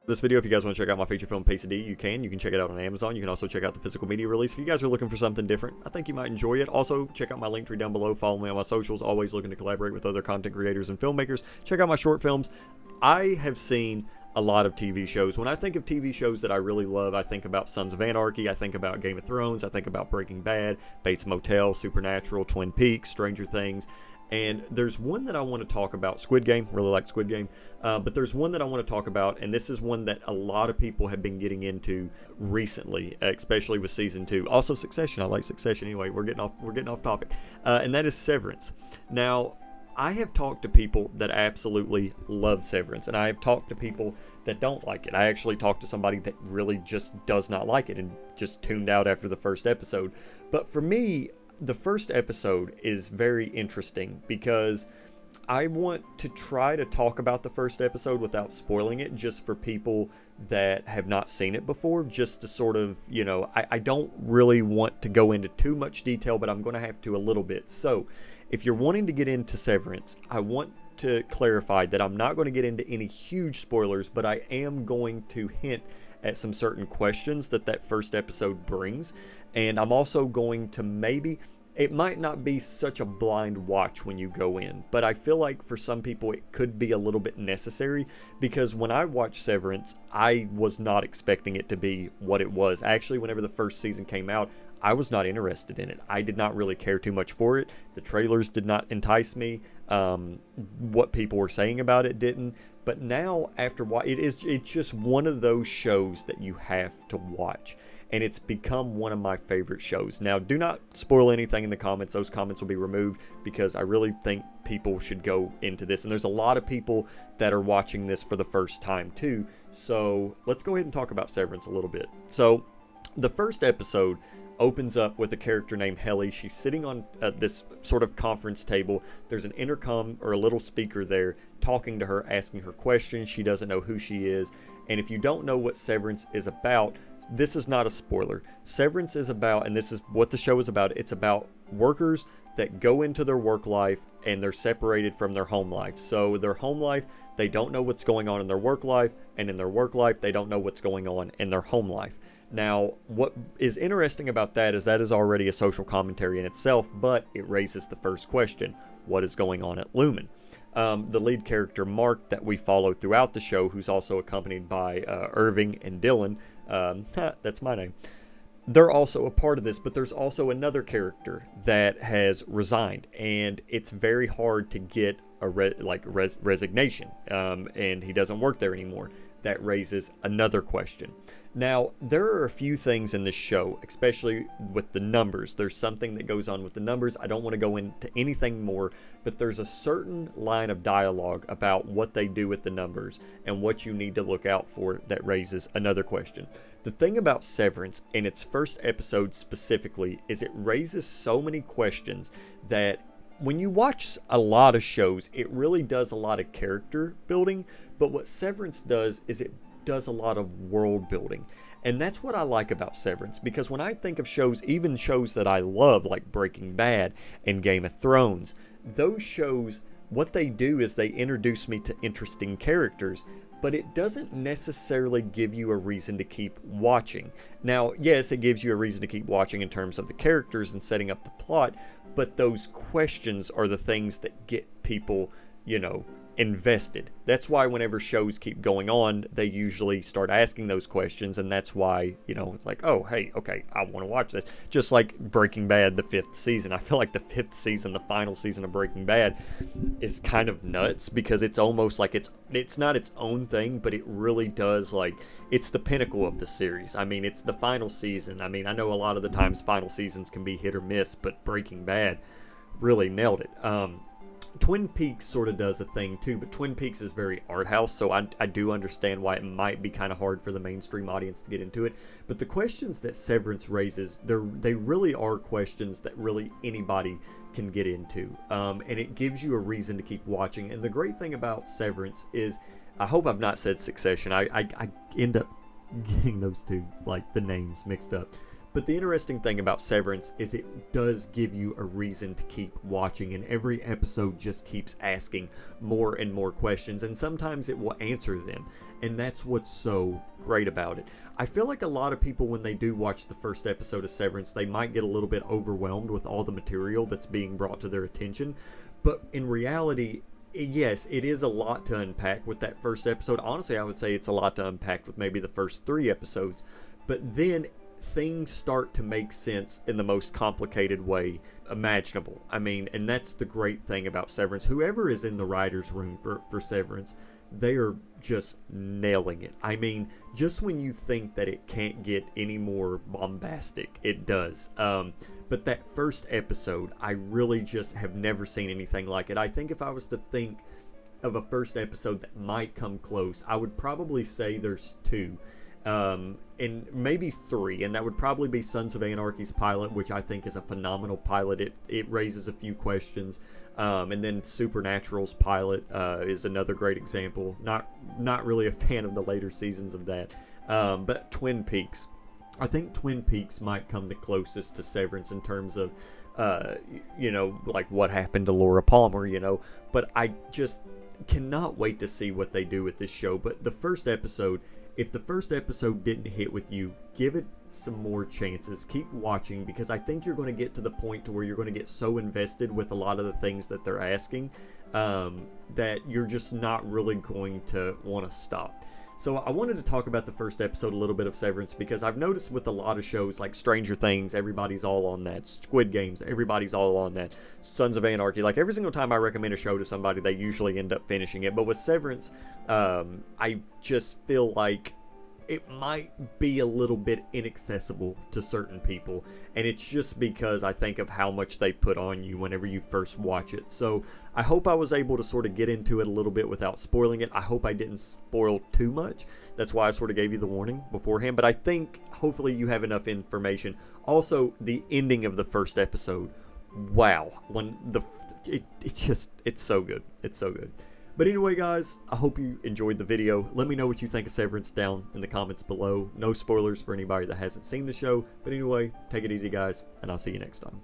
This video, if you guys want to check out my feature film Pace of D, you can check it out on Amazon. You can also check out the physical media release. If you guys are looking for something different, I think you might enjoy it. Also, check out my link tree down below. Follow me on my socials. Always looking to collaborate with other content creators and filmmakers. Check out my short films. I have seen a lot of TV shows. When I think of TV shows that I really love, I think about Sons of Anarchy, I think about Game of Thrones, I think about Breaking Bad, Bates Motel, Supernatural, Twin Peaks, Stranger Things. And there's one that I want to talk about, Squid Game, really like Squid Game, but there's one that I want to talk about, and this is one that a lot of people have been getting into recently, especially with season 2. Also Succession, I like Succession anyway, we're getting off topic, and that is Severance. Now, I have talked to people that absolutely love Severance, and I have talked to people that don't like it. I actually talked to somebody that really just does not like it and just tuned out after the first episode. But for me, the first episode is very interesting because I want to try to talk about the first episode without spoiling it, just for people that have not seen it before, just to sort of, I don't really want to go into too much detail, but I'm going to have to a little bit. So if you're wanting to get into Severance, I want to clarify that I'm not going to get into any huge spoilers, but I am going to hint at some certain questions that first episode brings. And I'm also going to it might not be such a blind watch when you go in, but I feel like for some people it could be a little bit necessary, because when I watched Severance, I was not expecting it to be what it was. Actually, whenever the first season came out, I was not interested in it. I did not really care too much for it. The trailers did not entice me. What people were saying about it didn't. But now, after it's just one of those shows that you have to watch, and it's become one of my favorite shows. Now, do not spoil anything in the comments. Those comments will be removed because I really think people should go into this. And there's a lot of people that are watching this for the first time too. So let's go ahead and talk about Severance a little bit. So the first episode opens up with a character named Helly. She's sitting on this sort of conference table. There's an intercom or a little speaker there talking to her, asking her questions. She doesn't know who she is. And if you don't know what Severance is about, this is not a spoiler. Severance is about, and this is what the show is about, it's about workers that go into their work life and they're separated from their home life. So their home life, they don't know what's going on in their work life, and in their work life, they don't know what's going on in their home life. Now, what is interesting about that is already a social commentary in itself, but it raises the first question: what is going on at Lumen? The lead character, Mark, that we follow throughout the show, who's also accompanied by Irving and Dylan, that's my name, they're also a part of this, but there's also another character that has resigned, and it's very hard to get a resignation, and he doesn't work there anymore. That raises another question. Now, there are a few things in this show, especially with the numbers. There's something that goes on with the numbers. I don't want to go into anything more, but there's a certain line of dialogue about what they do with the numbers and what you need to look out for that raises another question. The thing about Severance in its first episode specifically is it raises so many questions that when you watch a lot of shows, it really does a lot of character building, but what Severance does is it does a lot of world building. And that's what I like about Severance, because when I think of shows, even shows that I love like Breaking Bad and Game of Thrones, those shows, what they do is they introduce me to interesting characters, but it doesn't necessarily give you a reason to keep watching. Now, yes, it gives you a reason to keep watching in terms of the characters and setting up the plot, but those questions are the things that get people, invested. That's why whenever shows keep going on, they usually start asking those questions, and that's why, it's like, oh, hey, okay, I want to watch this. Just like Breaking Bad, the 5th season. I feel like the 5th season, the final season of Breaking Bad, is kind of nuts, because it's almost like it's not its own thing, but it really does, it's the pinnacle of the series. I mean, it's the final season. I mean, I know a lot of the times final seasons can be hit or miss, but Breaking Bad really nailed it. Twin Peaks sort of does a thing too, but Twin Peaks is very art house, so I do understand why it might be kind of hard for the mainstream audience to get into it. But the questions that Severance raises, they really are questions that really anybody can get into, and it gives you a reason to keep watching. And the great thing about Severance is, I hope I've not said Succession. I end up getting those two, the names mixed up. But the interesting thing about Severance is it does give you a reason to keep watching, and every episode just keeps asking more and more questions, and sometimes it will answer them, and that's what's so great about it. I feel like a lot of people, when they do watch the first episode of Severance, they might get a little bit overwhelmed with all the material that's being brought to their attention, but in reality, yes, it is a lot to unpack with that first episode. Honestly, I would say it's a lot to unpack with maybe the first 3 episodes, but then things start to make sense in the most complicated way imaginable. I mean, and that's the great thing about Severance. Whoever is in the writer's room for Severance, they are just nailing it. I mean, just when you think that it can't get any more bombastic, it does. But that first episode, I really just have never seen anything like it. I think if I was to think of a first episode that might come close, I would probably say there's 2. And maybe 3, and that would probably be Sons of Anarchy's pilot, which I think is a phenomenal pilot. It raises a few questions, and then Supernatural's pilot is another great example. Not really a fan of the later seasons of that, but Twin Peaks. I think Twin Peaks might come the closest to Severance in terms of, like what happened to Laura Palmer, but I just cannot wait to see what they do with this show. But the first episode, if the first episode didn't hit with you, give it some more chances. Keep watching, because I think you're going to get to the point to where you're going to get so invested with a lot of the things that they're asking that you're just not really going to want to stop. So I wanted to talk about the first episode a little bit of Severance, because I've noticed with a lot of shows like Stranger Things, everybody's all on that. Squid Games, everybody's all on that. Sons of Anarchy, like every single time I recommend a show to somebody, they usually end up finishing it. But with Severance, I just feel like it might be a little bit inaccessible to certain people, and it's just because I think of how much they put on you whenever you first watch it. So I hope I was able to sort of get into it a little bit without spoiling it. I hope I didn't spoil too much. That's why I sort of gave you the warning beforehand, but I think hopefully you have enough information. Also, the ending of the first episode, wow, it's so good. It's so good. But anyway, guys, I hope you enjoyed the video. Let me know what you think of Severance down in the comments below. No spoilers for anybody that hasn't seen the show. But anyway, take it easy, guys, and I'll see you next time.